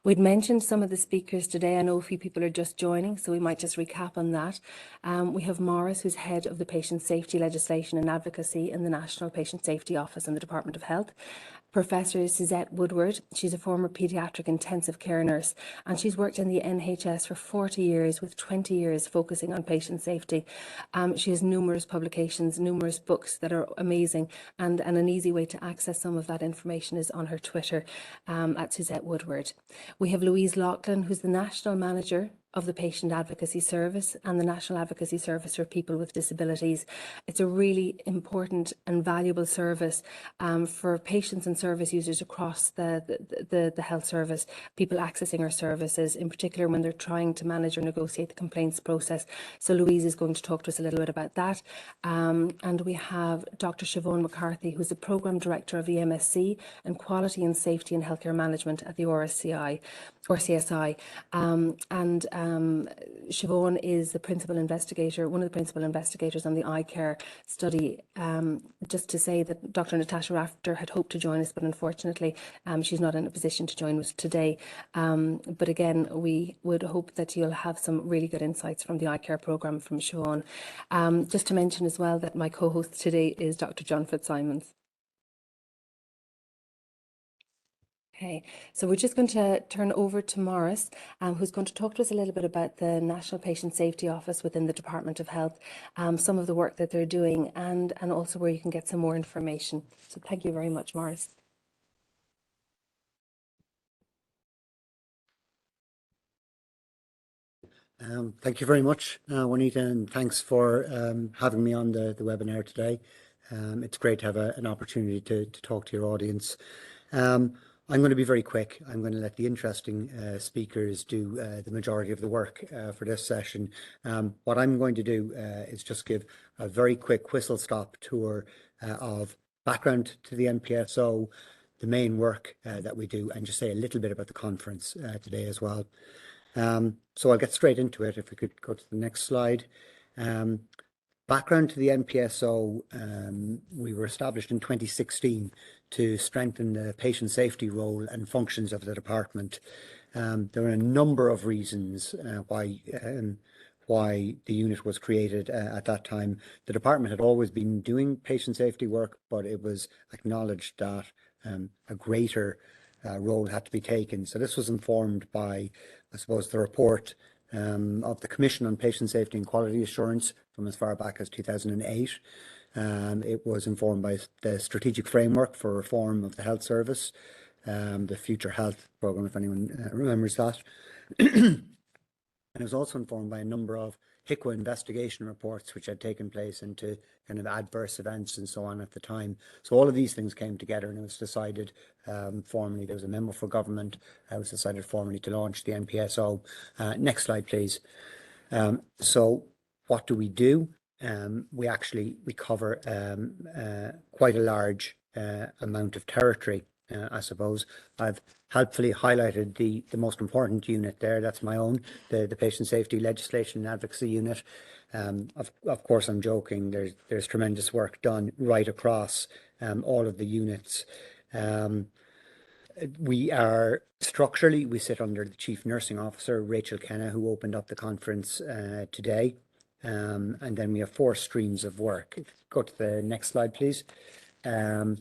We'd mentioned some of the speakers today. I know a few people are just joining, so we might just recap on that. We have Maurice, who's head of the Patient Safety Legislation and Advocacy in the National Patient Safety Office in the Department of Health. Professor Suzette Woodward. She's a former paediatric intensive care nurse, and she's worked in the NHS for 40 years, with 20 years focusing on patient safety. She has numerous publications, numerous books that are amazing, and an easy way to access some of that information is on her Twitter at Suzette Woodward. We have Louise Loughlin, who's the National Manager of the Patient Advocacy Service and the National Advocacy Service for People with Disabilities. It's a really important and valuable service for patients and service users across the health service, people accessing our services, in particular when they're trying to manage or negotiate the complaints process. So Louise is going to talk to us a little bit about that. And we have Dr. Siobhan McCarthy, who's the Programme Director of the MSc and Quality and Safety in Healthcare Management at the RSCI or CSI. Siobhan is the principal investigator, one of the principal investigators on the eye care study. Just to say that Dr. Natasha Rafter had hoped to join us, but unfortunately she's not in a position to join us today. But again, we would hope that you'll have some really good insights from the eye care programme from Siobhan. Just to mention as well that my co-host today is Dr. John Fitzsimons. Okay, so we're just going to turn over to Maurice, who's going to talk to us a little bit about the National Patient Safety Office within the Department of Health, some of the work that they're doing, and also where you can get some more information. So thank you very much, Maurice. Thank you very much, Juanita, and thanks for having me on the webinar today. It's great to have an opportunity to talk to your audience. I'm going to be very quick. I'm going to let the interesting speakers do the majority of the work for this session. What I'm going to do is just give a very quick whistle-stop tour of background to the NPSO, the main work that we do, and just say a little bit about the conference today as well. So I'll get straight into it. If we could go to the next slide. Background to the NPSO, we were established in 2016 to strengthen the patient safety role and functions of the department. There are a number of reasons why the unit was created at that time. The department had always been doing patient safety work, but it was acknowledged that a greater role had to be taken. So this was informed by, I suppose, the report of the Commission on Patient Safety and Quality Assurance from as far back as 2008. It was informed by the Strategic Framework for Reform of the Health Service, the Future Health Programme, if anyone remembers that. And it was also informed by a number of HICWA investigation reports which had taken place into kind of adverse events and so on at the time. So all of these things came together, and it was decided formally, there was a memo for government, it was decided formally to launch the NPSO. Next slide, please. So what do? We cover quite a large amount of territory. I suppose I've helpfully highlighted the most important unit there. That's my own, the Patient Safety Legislation and Advocacy Unit. Of course, I'm joking. There's tremendous work done right across all of the units. We are structurally, we sit under the Chief Nursing Officer, Rachel Kenna, who opened up the conference today. And then we have 4 streams of work. Go to the next slide, please. The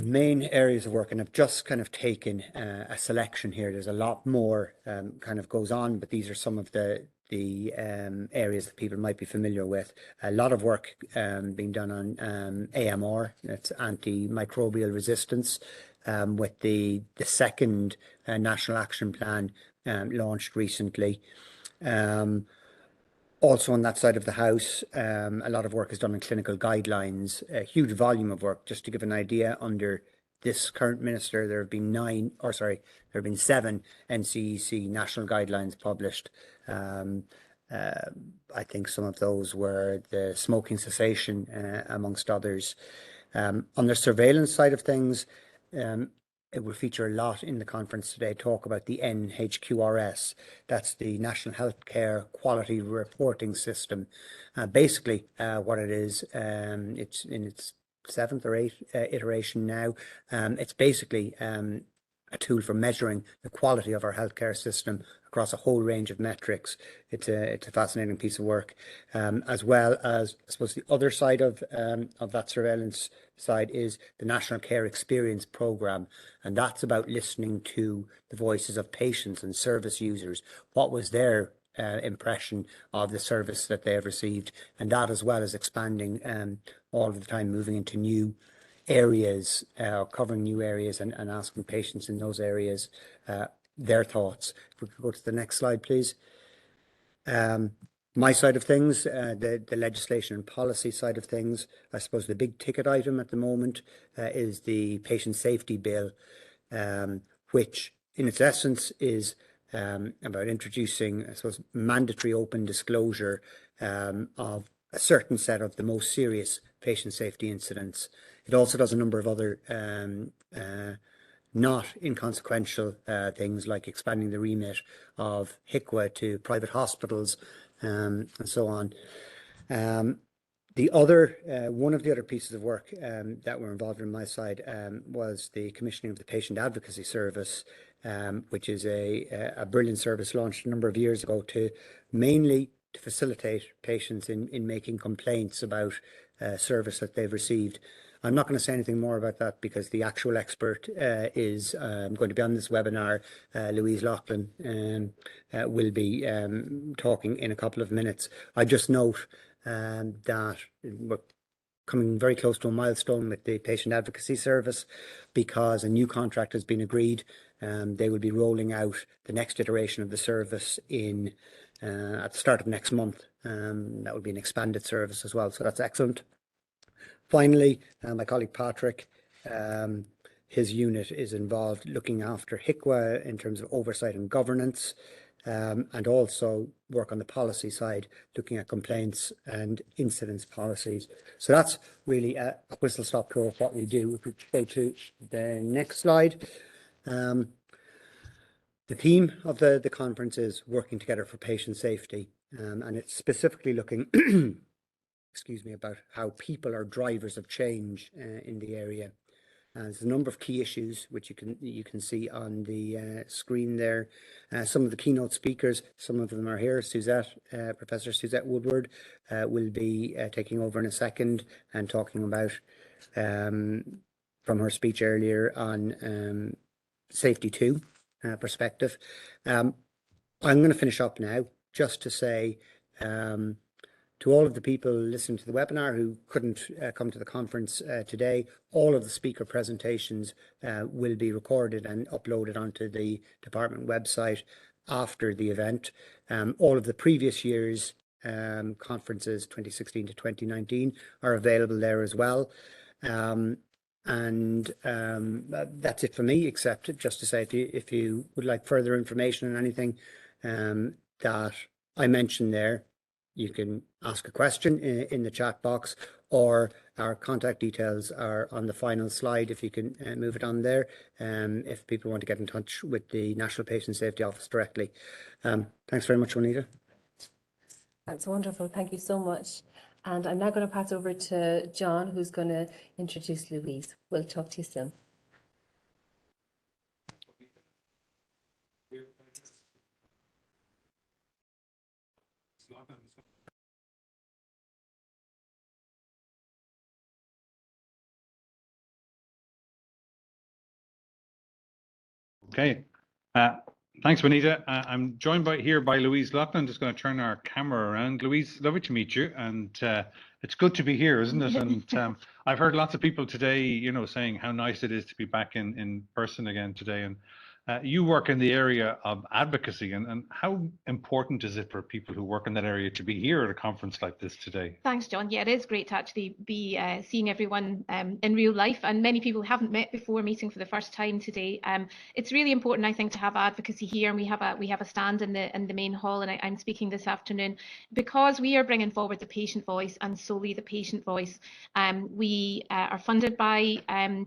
main areas of work, and I've just kind of taken a selection here. There's a lot more kind of goes on, but these are some of the areas that people might be familiar with. A lot of work being done on AMR, that's antimicrobial resistance, with the second National Action Plan launched recently. Also on that side of the house, a lot of work is done on clinical guidelines, a huge volume of work. Just to give an idea, under this current minister, there have been 7 NCEC national guidelines published. I think some of those were the smoking cessation, amongst others. On the surveillance side of things, it will feature a lot in the conference today, talk about the NHQRS. That's the National Healthcare Quality Reporting System. Basically, what it is, it's in its 7th or 8th iteration now. It's basically a tool for measuring the quality of our healthcare system across a whole range of metrics. It's a fascinating piece of work, as well as, I suppose, the other side of that surveillance side is the National Care Experience Programme, and that's about listening to the voices of patients and service users. What was their impression of the service that they have received, and that, as well as expanding all of the time, moving into new areas, covering new areas, and asking patients in those areas their thoughts. If we could go to the next slide, please. My side of things, the legislation and policy side of things, I suppose the big ticket item at the moment is the Patient Safety Bill, which in its essence is about introducing, I suppose, mandatory open disclosure of a certain set of the most serious patient safety incidents. It also does a number of other not inconsequential things, like expanding the remit of HICWA to private hospitals and so on. The other, one of the other pieces of work that were involved in my side was the commissioning of the Patient Advocacy Service, which is a brilliant service launched a number of years ago to mainly to facilitate patients in making complaints about service that they've received. I'm not going to say anything more about that because the actual expert is going to be on this webinar. Louise Loughlin will be talking in a couple of minutes. I just note that we're coming very close to a milestone with the Patient Advocacy Service because a new contract has been agreed. They will be rolling out the next iteration of the service in at the start of next month. That will be an expanded service as well, so that's excellent. Finally, my colleague Patrick, his unit is involved looking after HICWA in terms of oversight and governance, and also work on the policy side, looking at complaints and incidents policies. So that's really a whistle-stop tour of what we do. If we go to the next slide. The theme of the conference is working together for patient safety, and it's specifically looking excuse me, about how people are drivers of change in the area. There's a number of key issues which you can see on the screen there. Some of the keynote speakers, some of them are here. Professor Suzette Woodward will be taking over in a second and talking about, from her speech earlier, on Safety 2 perspective. I'm going to finish up now just to say, to all of the people listening to the webinar who couldn't come to the conference today, all of the speaker presentations will be recorded and uploaded onto the department website after the event. All of the previous year's conferences, 2016 to 2019, are available there as well. And that's it for me, except just to say, if you would like further information on anything that I mentioned there, you can ask a question in the chat box, or our contact details are on the final slide if you can move it on there, if people want to get in touch with the National Patient Safety Office directly. Thanks very much, Juanita. That's wonderful. Thank you so much. And I'm now going to pass over to John, who's going to introduce Louise. We'll talk to you soon. Okay, thanks, Juanita. I'm joined here by Louise Loughlin. I'm just going to turn our camera around. Louise, lovely to meet you, and it's good to be here, isn't it? And I've heard lots of people today, you know, saying how nice it is to be back in person again today. And you work in the area of advocacy, and how important is it for people who work in that area to be here at a conference like this today? Thanks, John. Yeah, it is great to actually be seeing everyone in real life, and many people who haven't met before meeting for the first time today. It's really important, I think, to have advocacy here, and we have a stand in the main hall, and I'm speaking this afternoon because we are bringing forward the patient voice and solely the patient voice. We are funded by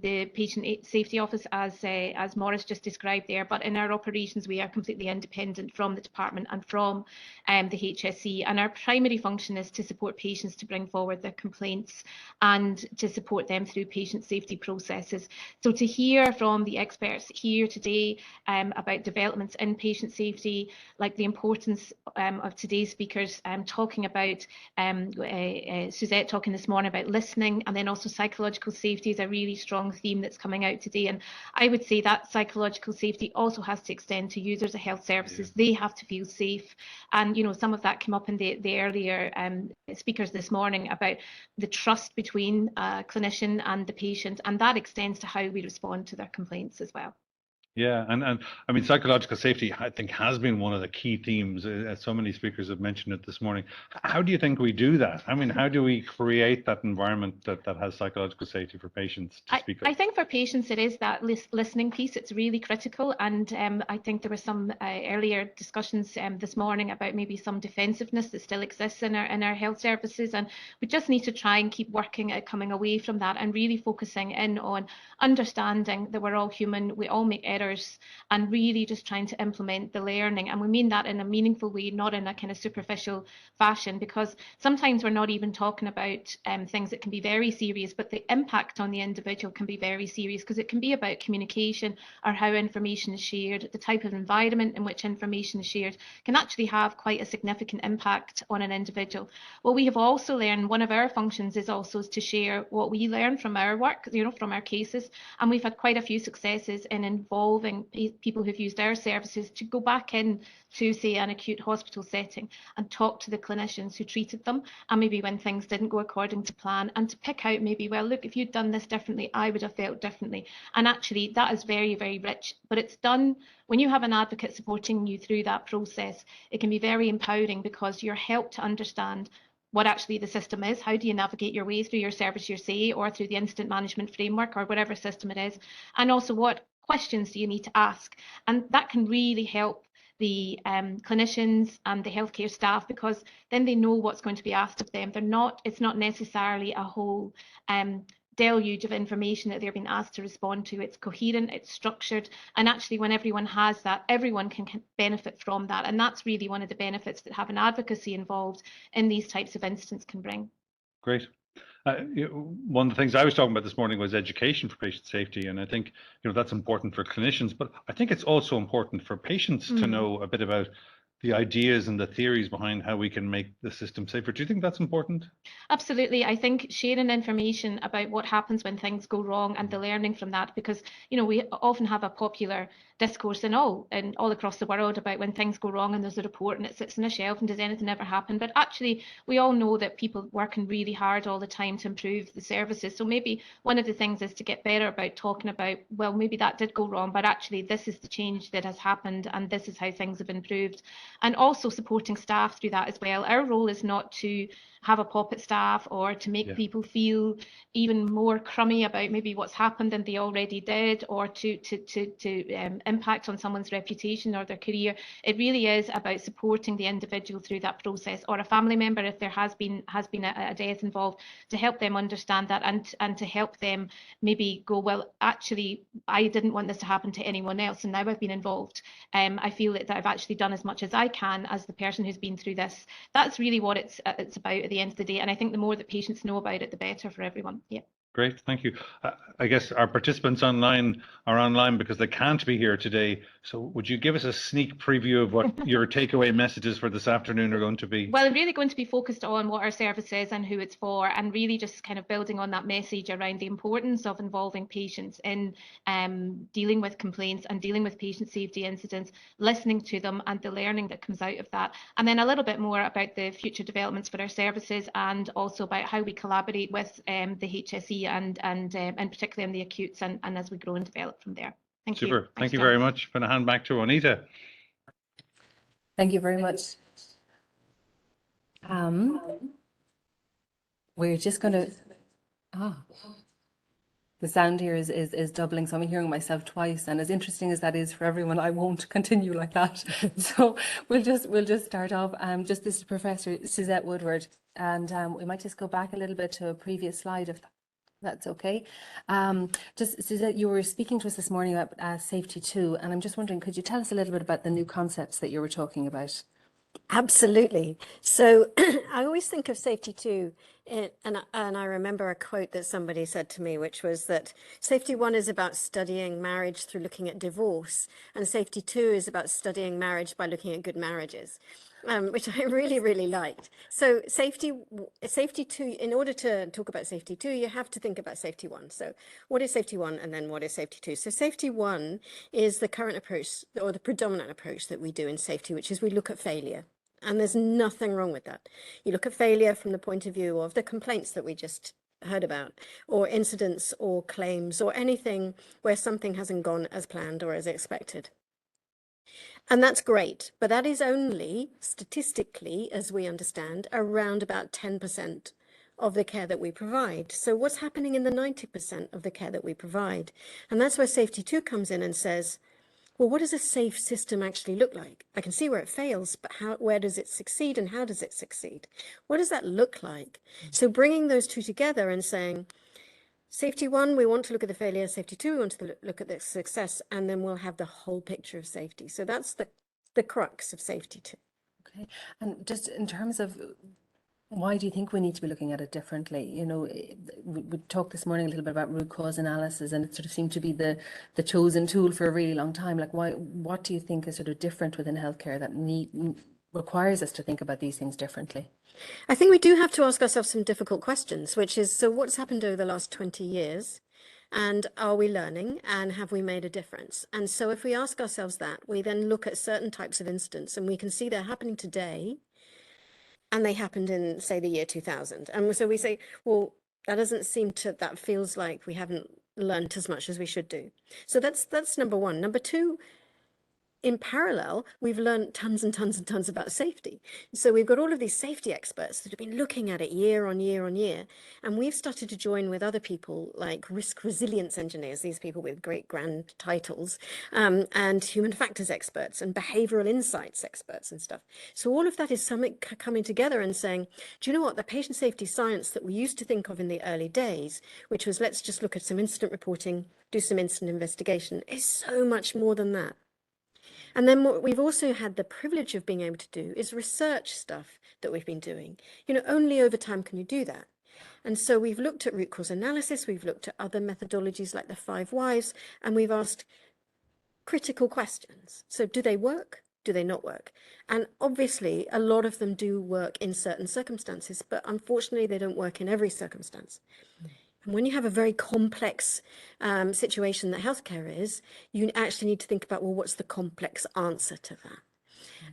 the Patient Safety Office, as Maurice just described there, but in our operations we are completely independent from the department and from the HSE, and our primary function is to support patients to bring forward their complaints and to support them through patient safety processes. So to hear from the experts here today about developments in patient safety, like the importance of today's speakers talking about, Suzette talking this morning about listening, and then also psychological safety is a really strong theme that's coming out today. And I would say that psychological safety also has to extend to users of health services. They have to feel safe. And, you know, some of that came up in the earlier speakers this morning about the trust between a clinician and the patient, and that extends to how we respond to their complaints as well. Yeah, and I mean, psychological safety, I think, has been one of the key themes. So many speakers have mentioned it this morning. How do you think we do that? I mean, how do we create that environment that has psychological safety for patients to speak up? I think for patients, it is that listening piece. It's really critical. And I think there were some earlier discussions this morning about maybe some defensiveness that still exists in our health services. And we just need to try and keep working at coming away from that and really focusing in on understanding that we're all human, we all make errors, and really just trying to implement the learning. And we mean that in a meaningful way, not in a kind of superficial fashion, because sometimes we're not even talking about things that can be very serious, but the impact on the individual can be very serious, because it can be about communication or how information is shared. The type of environment in which information is shared can actually have quite a significant impact on an individual. What we have also learned, one of our functions is also to share what we learn from our work, you know, from our cases. And we've had quite a few successes in involving people who've used our services to go back in to, say, an acute hospital setting and talk to the clinicians who treated them, and maybe when things didn't go according to plan, and to pick out maybe, well, look, if you'd done this differently, I would have felt differently. And actually that is very, very rich, but it's done when you have an advocate supporting you through that process. It can be very empowering, because you're helped to understand what actually the system is. How do you navigate your way through your service, your say, or through the incident management framework, or whatever system it is? And also, what questions do you need to ask? And that can really help the clinicians and the healthcare staff, because then they know what's going to be asked of them. It's not necessarily a whole deluge of information that they're being asked to respond to. It's coherent, it's structured, and actually when everyone has that, everyone can benefit from that. And that's really one of the benefits that having advocacy involved in these types of incidents can bring. Great. One of the things I was talking about this morning was education for patient safety, and I think, you know, that's important for clinicians, but I think it's also important for patients to know a bit about the ideas and the theories behind how we can make the system safer. Do you think that's important? Absolutely. I think sharing information about what happens when things go wrong and the learning from that, because, you know, we often have a popular discourse in all across the world about when things go wrong and there's a report and it sits on a shelf and does anything ever happen? But actually, we all know that people working really hard all the time to improve the services. So maybe one of the things is to get better about talking about, well, maybe that did go wrong, but actually this is the change that has happened and this is how things have improved. And also supporting staff through that as well. Our role is not to have a pop at staff or to make people feel even more crummy about maybe what's happened than they already did, or to impact on someone's reputation or their career. It really is about supporting the individual through that process, or a family member if there has been a death involved, to help them understand that and to help them maybe go, well, actually, I didn't want this to happen to anyone else, and now I've been involved. I feel that I've actually done as much as I can as the person who's been through this. That's really what it's about at the end of the day. And I think the more that patients know about it, the better for everyone. Yeah. Great, thank you. I guess our participants online are online because they can't be here today. So would you give us a sneak preview of what your takeaway messages for this afternoon are going to be? Well, I'm really going to be focused on what our service is and who it's for, and really just kind of building on that message around the importance of involving patients in dealing with complaints and dealing with patient safety incidents, listening to them and the learning that comes out of that. And then a little bit more about the future developments for our services, and also about how we collaborate with the HSE and particularly in the acutes and as we grow and develop from there. Thank you. Super. Thank you very much. I'm going to hand back to Anita. Thank you very much. We're just going to, the sound here is doubling, so I'm hearing myself twice, and as interesting as that is for everyone, I won't continue like that. So we'll just start off. Just this is Professor Suzette Woodward, and we might just go back a little bit to a previous slide That's okay. Just Suzette, you were speaking to us this morning about safety too, and I'm just wondering, could you tell us a little bit about the new concepts that you were talking about? Absolutely. So I always think of safety too, and I remember a quote that somebody said to me, which was that safety one is about studying marriage through looking at divorce, and safety two is about studying marriage by looking at good marriages. Which I really, really liked. So safety two, in order to talk about safety two, you have to think about safety one. So what is safety one, and then what is safety two? So safety one is the current approach, or the predominant approach that we do in safety, which is we look at failure. And there's nothing wrong with that. You look at failure from the point of view of the complaints that we just heard about, or incidents or claims, or anything where something hasn't gone as planned or as expected. And that's great, but that is only statistically, as we understand, around about 10% of the care that we provide. So what's happening in the 90% of the care that we provide? And that's where Safety 2 comes in and says, well, what does a safe system actually look like? I can see where it fails, but where does it succeed, and how does it succeed? What does that look like? So bringing those two together and saying, safety one, we want to look at the failure. Safety two, we want to look at the success, and then we'll have the whole picture of safety. So that's the crux of safety two. Okay. And just in terms of why do you think we need to be looking at it differently? You know, we talked this morning a little bit about root cause analysis, and it sort of seemed to be the chosen tool for a really long time. Like, what do you think is sort of different within healthcare that requires us to think about these things differently? I think we do have to ask ourselves some difficult questions, which is, so what's happened over the last 20 years? And are we learning, and have we made a difference? And so if we ask ourselves that, we then look at certain types of incidents, and we can see they're happening today, and they happened in, say, the year 2000. And so we say, well, that feels like we haven't learned as much as we should do. So that's number one. Number two, in parallel, we've learned tons and tons and tons about safety. So we've got all of these safety experts that have been looking at it year on year on year. And we've started to join with other people like risk resilience engineers, these people with great grand titles, and human factors experts and behavioral insights experts and stuff. So all of that is something coming together and saying, do you know what, the patient safety science that we used to think of in the early days, which was let's just look at some incident reporting, do some incident investigation, is so much more than that. And then what we've also had the privilege of being able to do is research stuff that we've been doing. You know, only over time can you do that. And so we've looked at root cause analysis, we've looked at other methodologies like the 5 whys, and we've asked critical questions. So do they work? Do they not work? And obviously, a lot of them do work in certain circumstances, but unfortunately, they don't work in every circumstance. And when you have a very complex situation that healthcare is, you actually need to think about, well, what's the complex answer to that?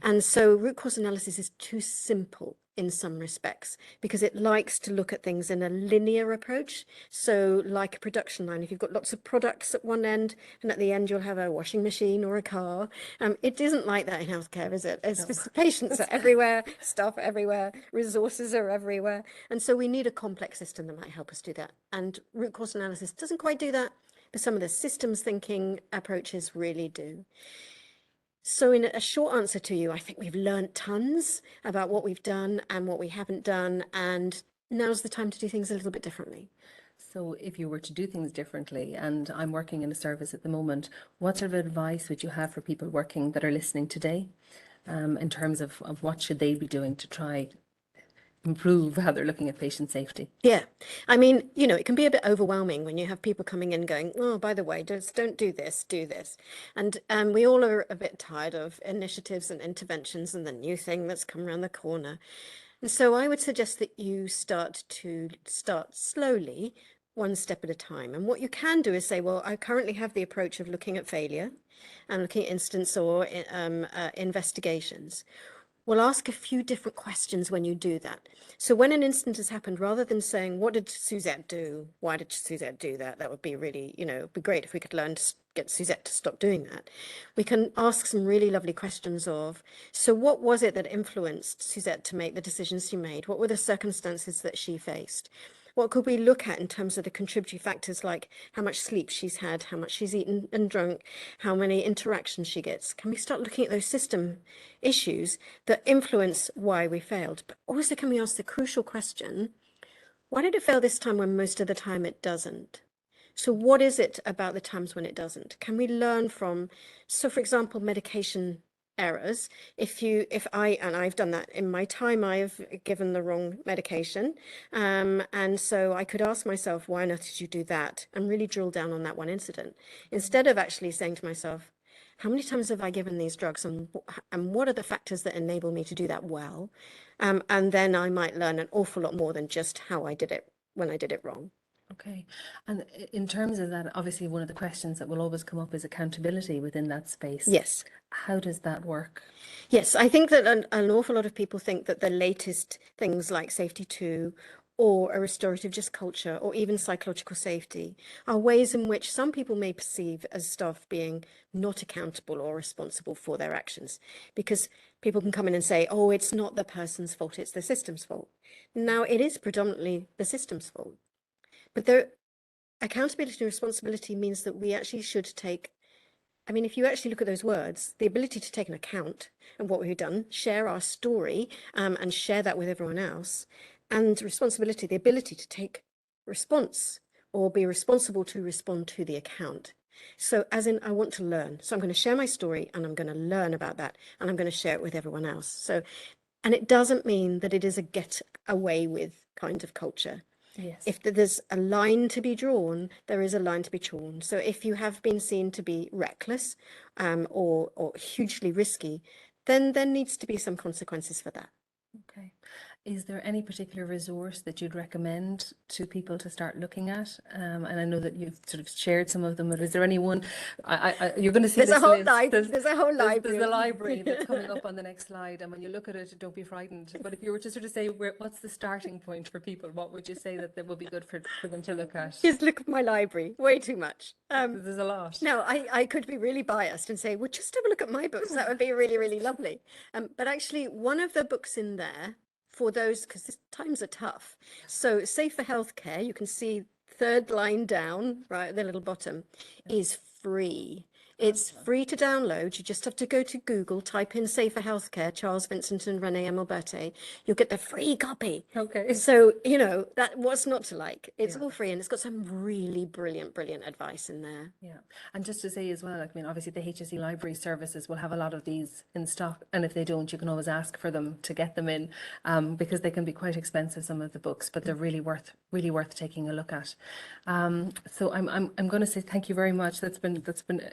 And so root cause analysis is too simple in some respects because it likes to look at things in a linear approach. So like a production line, if you've got lots of products at one end and at the end you'll have a washing machine or a car, it isn't like that in healthcare, is it? It's just patients are everywhere, staff everywhere, resources are everywhere. And so we need a complex system that might help us do that. And root cause analysis doesn't quite do that, but some of the systems thinking approaches really do. So in a short answer to you, I think we've learned tons about what we've done and what we haven't done, and now's the time to do things a little bit differently. So if you were to do things differently, and I'm working in a service at the moment, what sort of advice would you have for people working that are listening today in terms of what should they be doing to try improve how they're looking at patient safety? Yeah, I mean, you know, it can be a bit overwhelming when you have people coming in going, oh, by the way, don't do this, do this. And we all are a bit tired of initiatives and interventions and the new thing that's come around the corner. And so I would suggest that you start slowly, one step at a time. And what you can do is say, well, I currently have the approach of looking at failure and looking at incidents or investigations. We'll ask a few different questions when you do that. So when an incident has happened, rather than saying, what did Suzette do? Why did Suzette do that? That would be really, you know, it'd be great if we could learn to get Suzette to stop doing that. We can ask some really lovely questions of, so what was it that influenced Suzette to make the decisions she made? What were the circumstances that she faced? What could we look at in terms of the contributory factors, like how much sleep she's had, how much she's eaten and drunk, how many interactions she gets? Can we start looking at those system issues that influence why we failed? But also, can we ask the crucial question, Why did it fail this time when most of the time it doesn't? So what is it about the times when it doesn't? Can we learn from, so for example, medication errors? If I've done that in my time, I've given the wrong medication. And so I could ask myself, why not did you do that? And really drill down on that one incident. Instead of actually saying to myself, how many times have I given these drugs and what are the factors that enable me to do that well? And then I might learn an awful lot more than just how I did it when I did it wrong. Okay. And in terms of that, obviously one of the questions that will always come up is accountability within that space. Yes. How does that work? Yes, I think that an awful lot of people think that the latest things like Safety 2 or a restorative just culture or even psychological safety are ways in which some people may perceive as staff being not accountable or responsible for their actions, because people can come in and say, oh, it's not the person's fault, it's the system's fault. Now, it is predominantly the system's fault. But the accountability and responsibility means that we actually should take, I mean, if you actually look at those words, the ability to take an account of what we've done, share our story, and share that with everyone else, and responsibility, the ability to take response or be responsible to respond to the account. So as in, I want to learn. So I'm going to share my story and I'm going to learn about that and I'm going to share it with everyone else. So, and it doesn't mean that it is a get away with kind of culture. Yes. If there's a line to be drawn, there is a line to be drawn. So if you have been seen to be reckless or hugely risky, then there needs to be some consequences for that. Okay. Is there any particular resource that you'd recommend to people to start looking at? And I know that you've sort of shared some of them, but is there any one? You're going to see There's this a whole list. there's a whole library. There's the library that's coming up on the next slide, and when you look at it, don't be frightened. But if you were to sort of say, what's the starting point for people? What would you say that would be good for them to look at? Just look at my library. Way too much. There's a lot. No, I could be really biased and say, well, just have a look at my books. That would be really, really lovely. But actually, one of the books in there for those, because times are tough. So Safer Healthcare, you can see third line down, right at the little bottom, is free. It's free to download. You just have to go to Google, type in Safer Healthcare, Charles Vincent and Renee Amalberti. You'll get the free copy. Okay. So, that what's not to like. It's all free and it's got some really brilliant advice in there. Yeah. And just to say as well, I mean, obviously the HSE library services will have a lot of these in stock. And if they don't, you can always ask for them to get them in, because they can be quite expensive, some of the books, but they're really worth taking a look at. So I'm going to say thank you very much. That's been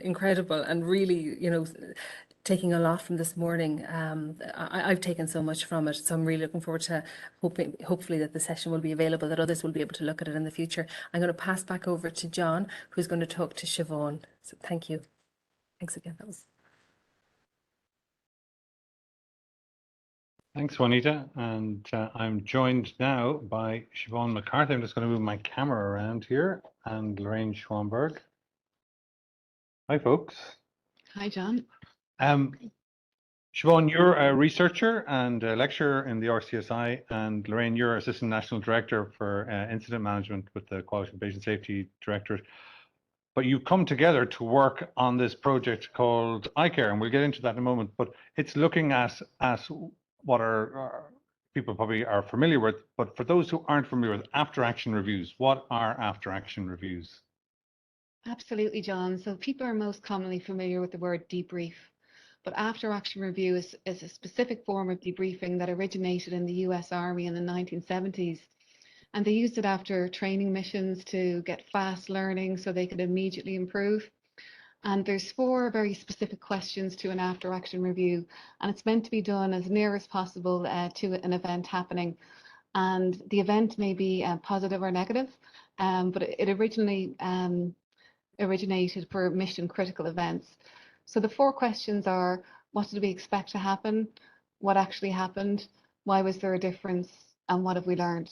incredible and really, taking a lot from this morning. I've taken so much from it, so I'm really looking forward to hopefully that the session will be available, that others will be able to look at it in the future. I'm going to pass back over to John, who's going to talk to Siobhan. So thank you. Thanks again. Thanks, Juanita. And I'm joined now by Siobhan McCarthy. I'm just going to move my camera around here, and Lorraine Schwamberg. Hi, folks. Hi, John. Siobhan, you're a researcher and a lecturer in the RCSI, and Lorraine, you're Assistant National Director for Incident Management with the Quality and Patient Safety Directorate. But you've come together to work on this project called iCare, and we'll get into that in a moment. But it's looking at what our people probably are familiar with, but for those who aren't familiar with after-action reviews, what are after-action reviews? Absolutely, John. So people are most commonly familiar with the word debrief, but after-action review is a specific form of debriefing that originated in the US Army in the 1970s. And they used it after training missions to get fast learning so they could immediately improve. And there's 4 very specific questions to an after-action review, and it's meant to be done as near as possible to an event happening. And the event may be positive or negative, but it originally originated for mission critical events. So the 4 questions are: what did we expect to happen? What actually happened? Why was there a difference? And what have we learned?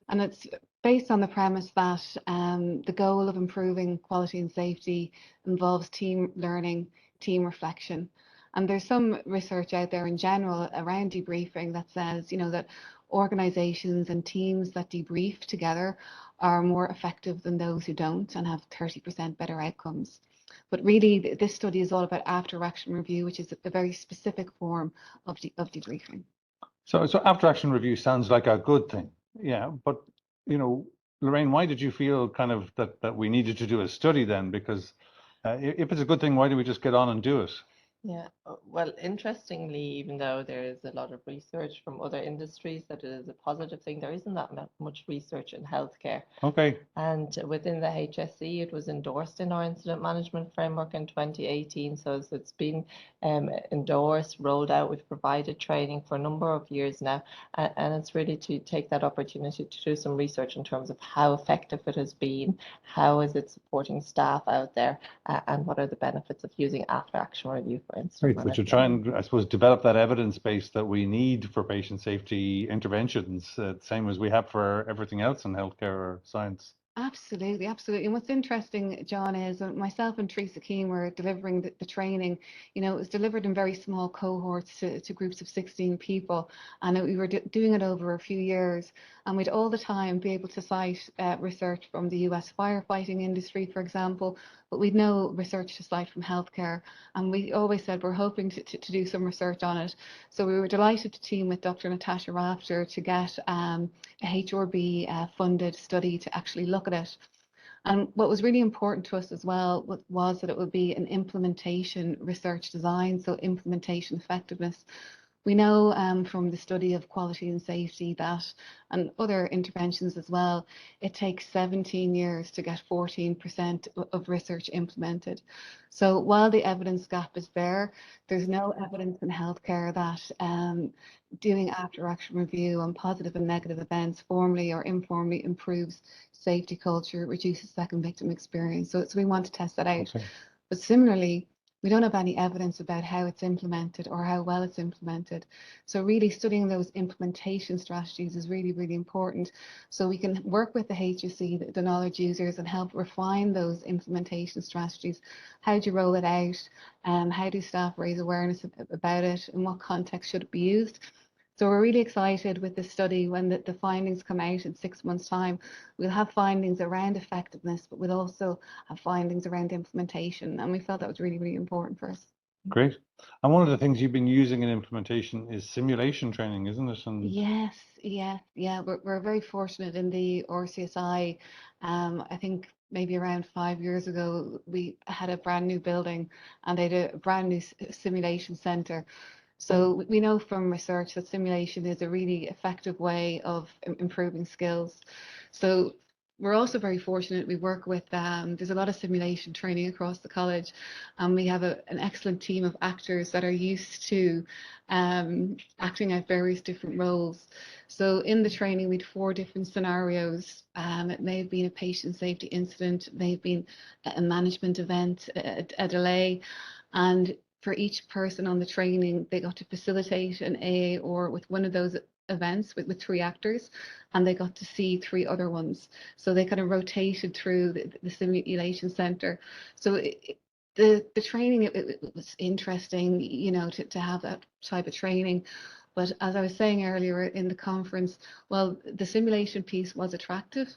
And it's based on the premise that the goal of improving quality and safety involves team learning, team reflection. And there's some research out there in general around debriefing that says, that organizations and teams that debrief together are more effective than those who don't and have 30% better outcomes. But really, this study is all about after-action review, which is a very specific form of debriefing. So after-action review sounds like a good thing, yeah. But you know, Lorraine, why did you feel kind of that we needed to do a study then? Because if it's a good thing, why don't we just get on and do it? Yeah, well, interestingly, even though there is a lot of research from other industries that it is a positive thing, there isn't that much research in healthcare. Okay. And within the HSE, it was endorsed in our incident management framework in 2018. So it's been endorsed, rolled out. We've provided training for a number of years now. And it's really to take that opportunity to do some research in terms of how effective it has been, how is it supporting staff out there, and what are the benefits of using after action review, for instance. Great. So to try and, I suppose, develop that evidence base that we need for patient safety interventions, same as we have for everything else in healthcare or science. Absolutely, absolutely. And what's interesting, John, is myself and Teresa Keane were delivering the training. You know, it was delivered in very small cohorts to groups of 16 people, and we were doing it over a few years. And we'd all the time be able to cite research from the US firefighting industry, for example, but we'd no research to cite from healthcare. And we always said we're hoping to do some research on it. So we were delighted to team with Dr. Natasha Rafter to get a HRB funded study to actually look at it. And what was really important to us as well was that it would be an implementation research design, so implementation effectiveness. We know from the study of quality and safety that, and other interventions as well, it takes 17 years to get 14% of research implemented. So while the evidence gap is there, there's no evidence in healthcare that doing after action review on positive and negative events formally or informally improves safety culture, reduces second victim experience. So we want to test that out. Okay. But similarly, we don't have any evidence about how it's implemented or how well it's implemented. So really studying those implementation strategies is really, really important. So we can work with the HSE, the knowledge users, and help refine those implementation strategies. How do you roll it out? How do staff raise awareness about it? In what context should it be used? So we're really excited with this study. When the findings come out in 6 months' time, we'll have findings around effectiveness, but we'll also have findings around implementation. And we felt that was really, really important for us. Great. And one of the things you've been using in implementation is simulation training, isn't it? And yes, yeah. We're very fortunate in the RCSI. I think maybe around 5 years ago, we had a brand new building and they had a brand new simulation center. So we know from research that simulation is a really effective way of improving skills. So we're also very fortunate. We work with, there's a lot of simulation training across the college, and we have an excellent team of actors that are used to acting out various different roles. So in the training, we had 4 different scenarios. It may have been a patient safety incident, it may have been a management event, a delay, and for each person on the training, they got to facilitate an AA or with one of those events with 3 actors, and they got to see 3 other ones. So they kind of rotated through the simulation center. So the training, it was interesting, you know, to have that type of training. But as I was saying earlier in the conference, well, the simulation piece was attractive.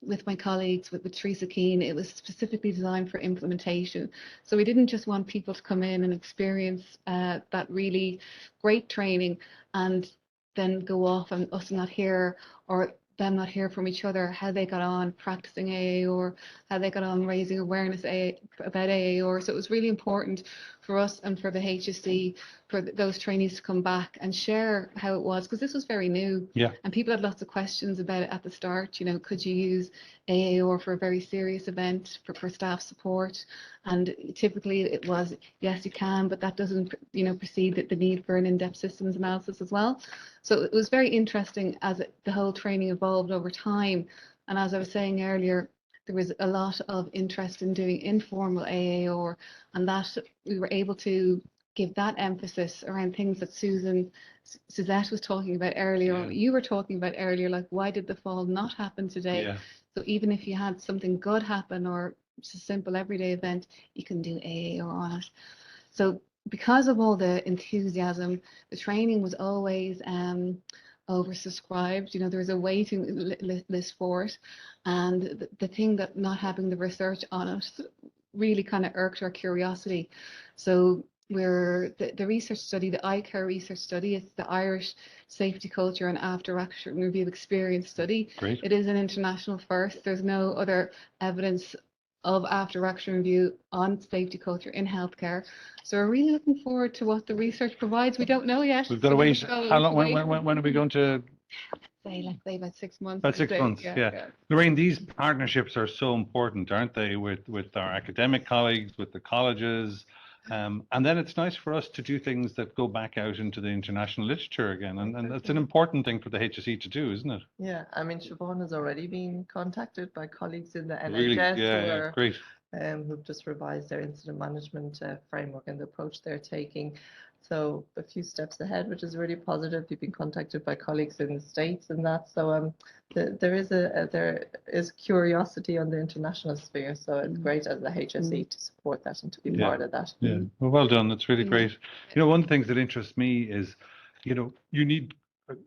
With my colleagues, with Teresa Keane, it was specifically designed for implementation. So we didn't just want people to come in and experience that really great training and then go off and us not hear, or them not hear from each other how they got on practicing AA or how they got on raising awareness about AA. So it was really important for us and for the HSE, for those trainees to come back and share how it was, because this was very new. Yeah. And people had lots of questions about it at the start. You know, could you use AA or for a very serious event for staff support? And typically it was, yes, you can, but that doesn't, you know, precede the need for an in-depth systems analysis as well. So it was very interesting as the whole training evolved over time. And as I was saying earlier, there was a lot of interest in doing informal AAOR, and that we were able to give that emphasis around things that Suzette was talking about earlier, or you were talking about earlier, like why did the fall not happen today? Yeah. So even if you had something good happen or just a simple everyday event, you can do AAOR on it. So because of all the enthusiasm, the training was always oversubscribed. You know, there was a waiting list for it, and the thing that not having the research on it really kind of irked our curiosity. So the research study, the iCare research study, it's the Irish Safety Culture and After Action Review Experience Study. Great. It is an international first. There's no other evidence of after action review on safety culture in healthcare. So we're really looking forward to what the research provides. We don't know yet. We've got to wait. How long? When are we going to? Let's say about 6 months. About 6 months. Yeah. Lorraine, these partnerships are so important, aren't they? With our academic colleagues, with the colleges. And then it's nice for us to do things that go back out into the international literature again. And that's an important thing for the HSE to do, isn't it? Yeah, I mean, Siobhan has already been contacted by colleagues in the Really? NHS Yeah, great. who've just revised their incident management framework and the approach they're taking. So a few steps ahead, which is really positive. You've been contacted by colleagues in the States and that. So there is curiosity on the international sphere. So it's great as the HSE to support that and to be part of that. Yeah, well done. That's really great. You know, one of the things that interests me is, you know,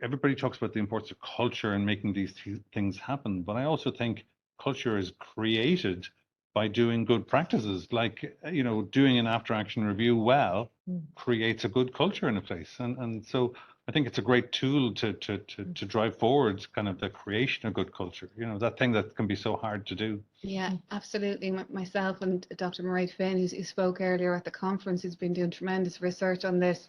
everybody talks about the importance of culture and making these things happen. But I also think culture is created by doing good practices, like, you know, doing an after action review well creates a good culture in a place. And so I think it's a great tool to drive forward kind of the creation of good culture, you know, that thing that can be so hard to do. Yeah, absolutely. Myself and Dr. Mairead Finn, who spoke earlier at the conference, who's been doing tremendous research on this,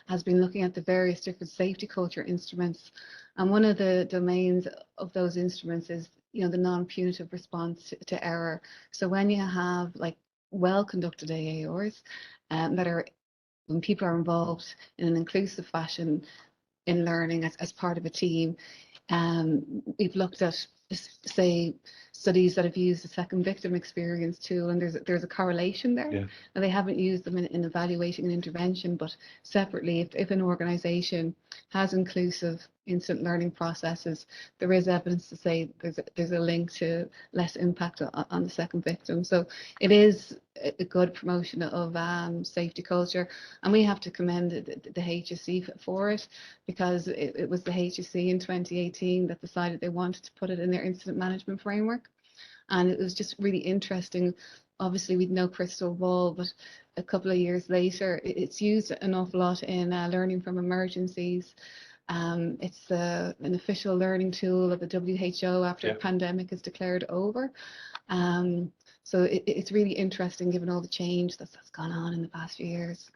has been looking at the various different safety culture instruments. And one of the domains of those instruments is, you know, the non-punitive response to error. So when you have like well-conducted AARs that are, when people are involved in an inclusive fashion in learning as part of a team, we've looked at, say, studies that have used the second victim experience tool, and there's a correlation there. Yeah. And they haven't used them in evaluating an intervention, but separately, if an organisation has inclusive incident learning processes, there is evidence to say there's a link to less impact on the second victim. So it is a good promotion of safety culture, and we have to commend the HSE for it, because it was the HSE in 2018 that decided they wanted to put it in their incident management framework. And it was just really interesting. Obviously, we'd no crystal ball, but a couple of years later, it's used an awful lot in learning from emergencies. It's an official learning tool of the WHO after a pandemic is declared over. So it's really interesting given all the change that's gone on in the past few years.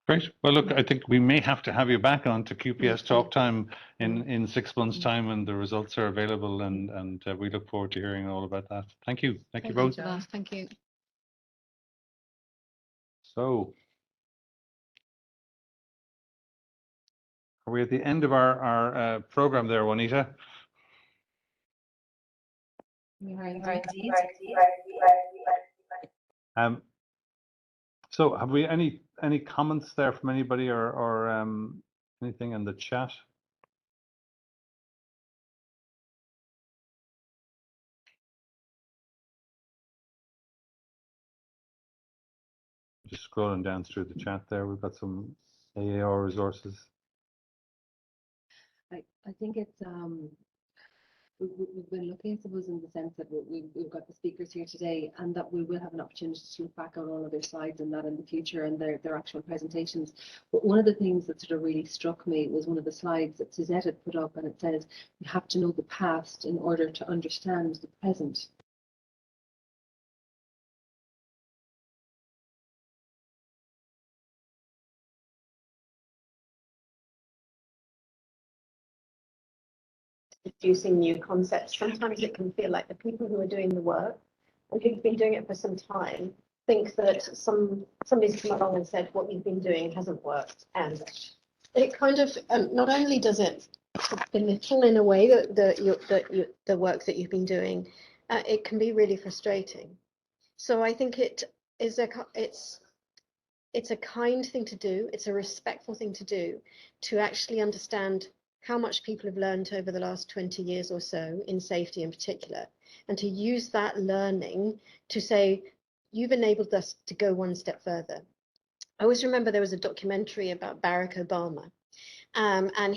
Great. Well, look, I think we may have to have you back on to QPS TalkTime in 6 months' time when the results are available, and we look forward to hearing all about that. Thank you. Thank you both. Thank you. So, are we at the end of our program there, Juanita? So have we any comments there from anybody or anything in the chat? Just scrolling down through the chat there, we've got some AAR resources. I think it's we've been looking, I suppose, in the sense that we've got the speakers here today, and that we will have an opportunity to look back on all of their slides and that in the future and their actual presentations. But one of the things that sort of really struck me was one of the slides that Suzette had put up, and it says you have to know the past in order to understand the present. Introducing new concepts. Sometimes it can feel like the people who are doing the work and who've been doing it for some time think that somebody's come along and said what you've been doing hasn't worked, and it kind of not only does it belittle in a way the work that you've been doing, it can be really frustrating. So I think it's a kind thing to do. It's a respectful thing to do, to actually understand how much people have learned over the last 20 years or so in safety in particular, and to use that learning to say, you've enabled us to go one step further. I always remember there was a documentary about Barack Obama, and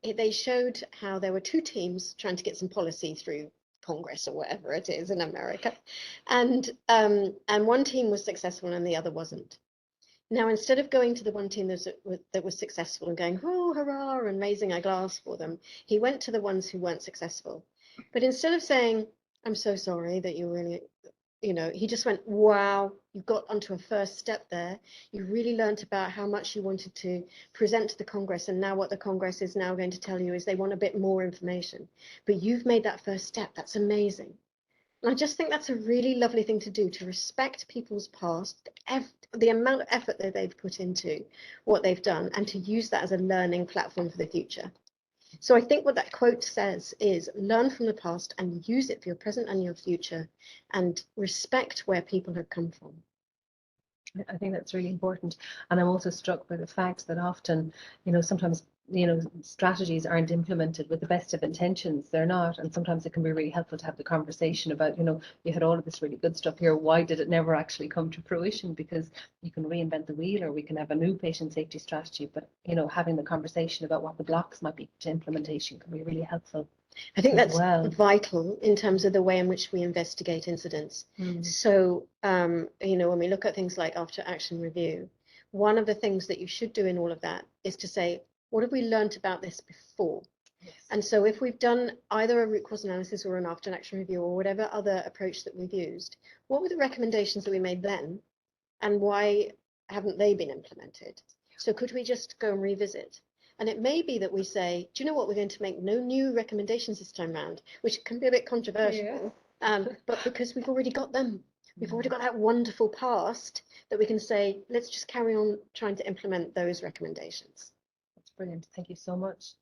they showed how there were two teams trying to get some policy through Congress or whatever it is in America, and one team was successful and the other wasn't. Now, instead of going to the one team that was successful and going, oh, hurrah, and raising a glass for them, he went to the ones who weren't successful. But instead of saying, I'm so sorry that you really, he just went, wow, you got onto a first step there. You really learned about how much you wanted to present to the Congress. And now what the Congress is now going to tell you is they want a bit more information. But you've made that first step. That's amazing. And I just think that's a really lovely thing to do, to respect people's past, the amount of effort that they've put into what they've done, and to use that as a learning platform for the future. So I think what that quote says is learn from the past and use it for your present and your future, and respect where people have come from. I think that's really important. And I'm also struck by the fact that often, sometimes, strategies aren't implemented with the best of intentions. They're not. And sometimes it can be really helpful to have the conversation about, you had all of this really good stuff here. Why did it never actually come to fruition? Because you can reinvent the wheel, or we can have a new patient safety strategy. But, having the conversation about what the blocks might be to implementation can be really helpful. I think that's vital in terms of the way in which we investigate incidents. So, when we look at things like after action review, one of the things that you should do in all of that is to say, what have we learned about this before? Yes. And so if we've done either a root cause analysis or an after action review or whatever other approach that we've used, what were the recommendations that we made then, and why haven't they been implemented? So could we just go and revisit? And it may be that we say, do you know what, we're going to make no new recommendations this time round, which can be a bit controversial, but because we've already got them. We've already got that wonderful past that we can say, let's just carry on trying to implement those recommendations. That's brilliant. Thank you so much.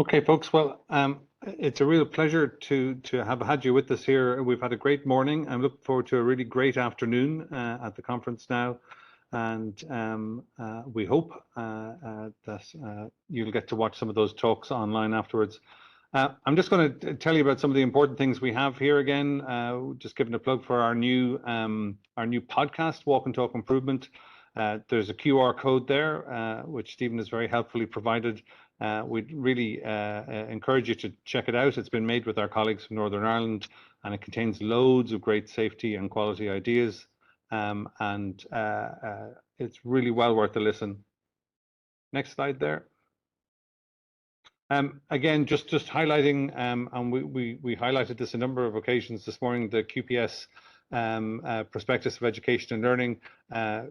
Okay, folks. Well, it's a real pleasure to have had you with us here. We've had a great morning. I'm looking forward to a really great afternoon at the conference now, and we hope that you'll get to watch some of those talks online afterwards. I'm just going to tell you about some of the important things we have here again. Just giving a plug for our new podcast, Walk and Talk Improvement. There's a QR code there, which Stephen has very helpfully provided. We'd really encourage you to check it out. It's been made with our colleagues from Northern Ireland, and it contains loads of great safety and quality ideas. And it's really well worth a listen. Next slide there. Again, just highlighting, and we highlighted this a number of occasions this morning, the QPS Prospectus of Education and Learning,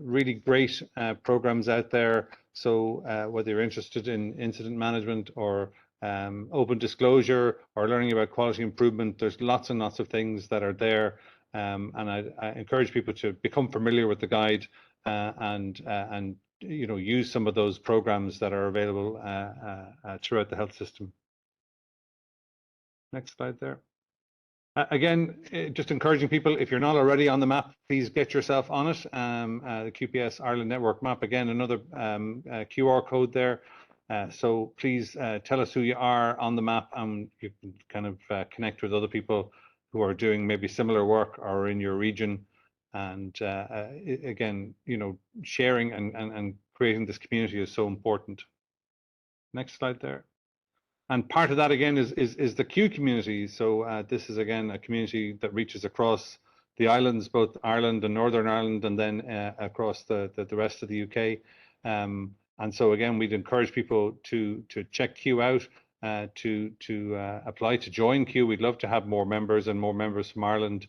really great programs out there. So whether you're interested in incident management or open disclosure or learning about quality improvement, there's lots and lots of things that are there. And I encourage people to become familiar with the guide and use some of those programs that are available throughout the health system. Next slide there. Again, just encouraging people, if you're not already on the map, please get yourself on it. The QPS Ireland Network map, again, another QR code there. So please tell us who you are on the map, and you can kind of connect with other people who are doing maybe similar work or in your region. And again, sharing and creating this community is so important. Next slide there. And part of that again is the Q community. So this is again a community that reaches across the islands, both Ireland and Northern Ireland, and then across the rest of the UK. And so again, we'd encourage people to check Q out, to apply to join Q. We'd love to have more members and more members from Ireland.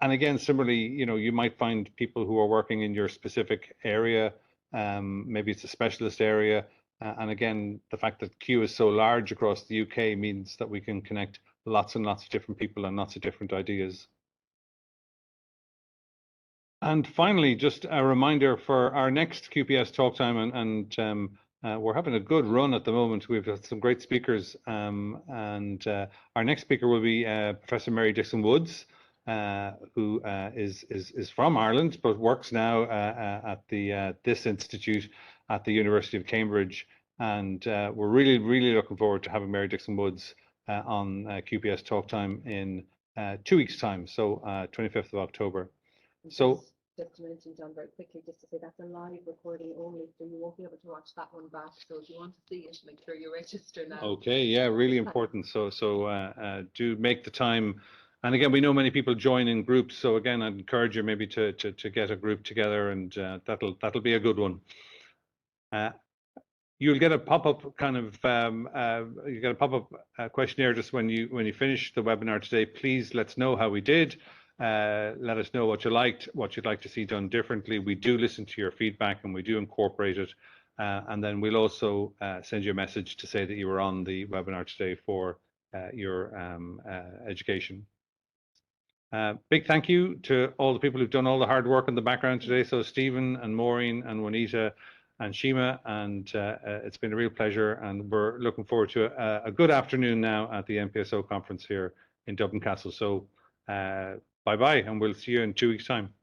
And again, similarly, you might find people who are working in your specific area. Maybe it's a specialist area. And again, the fact that Q is so large across the UK means that we can connect lots and lots of different people and lots of different ideas. And finally, just a reminder for our next QPS TalkTime, and we're having a good run at the moment. We've got some great speakers, and our next speaker will be Professor Mary Dixon-Woods, who is from Ireland but works now at this institute at the University of Cambridge, and we're really looking forward to having Mary Dixon-Woods on QPS TalkTime in 2 weeks' time, so 25th of October. So just to mention, John, very quickly, just to say that's a live recording only, so you won't be able to watch that one back. So if you want to see it, make sure you register now. Okay, yeah, really important. So do make the time. And again, we know many people join in groups. So again, I'd encourage you maybe to get a group together, and that'll be a good one. You'll get a pop-up kind of you get a pop-up questionnaire just when you finish the webinar today. Please let us know how we did. Let us know what you liked, what you'd like to see done differently. We do listen to your feedback and we do incorporate it. And then we'll also send you a message to say that you were on the webinar today for your education. Big thank you to all the people who've done all the hard work in the background today. So Stephen and Maureen and Juanita and Shima, and it's been a real pleasure, and we're looking forward to a good afternoon now at the NPSO conference here in Dublin Castle. So bye-bye, and we'll see you in 2 weeks' time.